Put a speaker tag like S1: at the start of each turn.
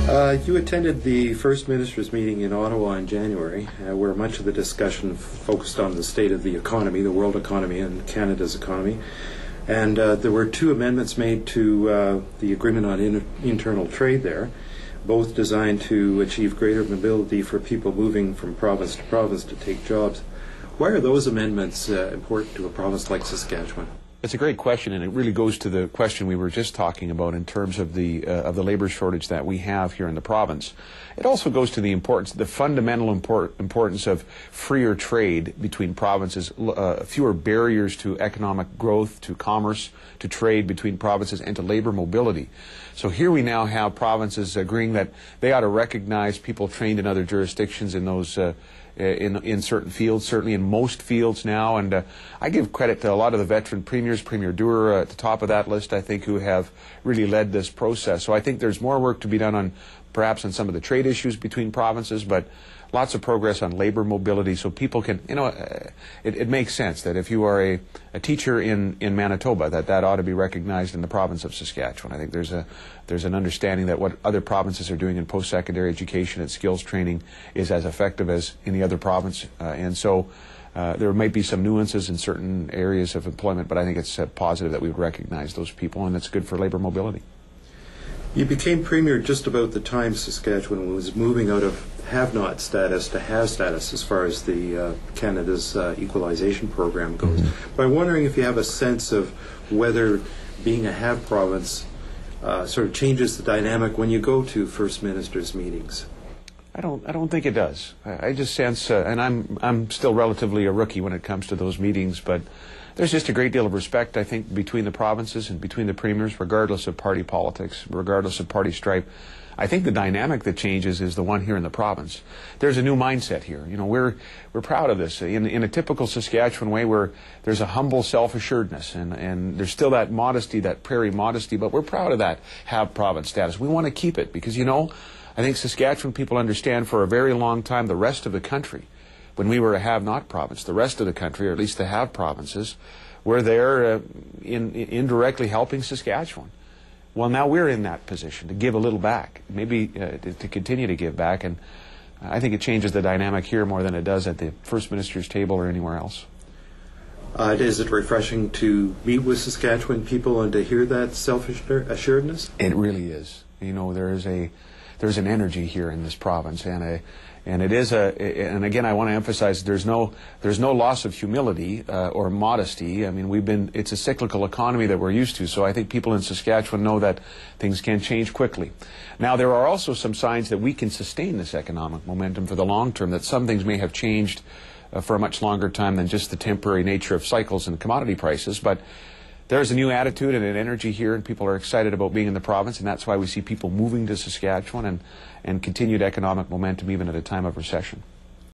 S1: You attended the First Minister's meeting in Ottawa in January, where much of the discussion focused on the state of the economy, the world economy, and Canada's economy. And there were two amendments made to the agreement on internal trade there, both designed to achieve greater mobility for people moving from province to take jobs. Why are those amendments important to a province like Saskatchewan?
S2: It's a great question, and it really goes to the question we were just talking about in terms of the labor shortage that we have here in the province. It also goes to the importance, the fundamental importance of freer trade between provinces, fewer barriers to economic growth, to commerce, to trade between provinces, and to labor mobility. So here we now have provinces agreeing that they ought to recognize people trained in other jurisdictions in those in certain fields, certainly in most fields now, and I give credit to a lot of the veteran premiers, Premier Doer at the top of that list, I think, who have really led this process. So I think there's more work to be done on perhaps on some of the trade issues between provinces, but lots of progress on labor mobility so people can, it makes sense that if you are a teacher in Manitoba, that ought to be recognized in the province of Saskatchewan. I think there's an understanding that what other provinces are doing in post-secondary education and skills training is as effective as any other province. And so there might be some nuances in certain areas of employment, but I think it's positive that we would recognize those people, and it's good for labor mobility.
S1: You became Premier just about the time Saskatchewan was moving out of have-not status to have status as far as the Canada's equalization program goes. But I'm wondering if you have a sense of whether being a have province sort of changes the dynamic when you go to First Minister's meetings.
S2: I don't think it does. I just sense, and I'm still relatively a rookie when it comes to those meetings, but there's just a great deal of respect, I think, between the provinces and between the premiers, regardless of party politics, regardless of party stripe. I think the dynamic that changes is the one here in the province. There's a new mindset here. We're proud of this. In a typical Saskatchewan way, where there's a humble self-assuredness, and there's still that modesty, that prairie modesty, but we're proud of that have province status. We want to keep it because, I think Saskatchewan people understand for a very long time the rest of the country, when we were a have-not province, the rest of the country, or at least the have provinces, were there indirectly helping Saskatchewan. Well, now we're in that position to give a little back, maybe to continue to give back, and I think it changes the dynamic here more than it does at the First Minister's table or anywhere else.
S1: Is it refreshing to meet with Saskatchewan people and to hear that self-assuredness?
S2: It really is. There's an energy here in this province, and it is and again, I want to emphasize there's no loss of humility or modesty. I mean, it's a cyclical economy that we're used to, so I think people in Saskatchewan know that things can change quickly. Now, there are also some signs that we can sustain this economic momentum for the long term, that some things may have changed for a much longer time than just the temporary nature of cycles and commodity prices, but there's a new attitude and an energy here, and people are excited about being in the province, and that's why we see people moving to Saskatchewan and continued economic momentum even at a time of recession.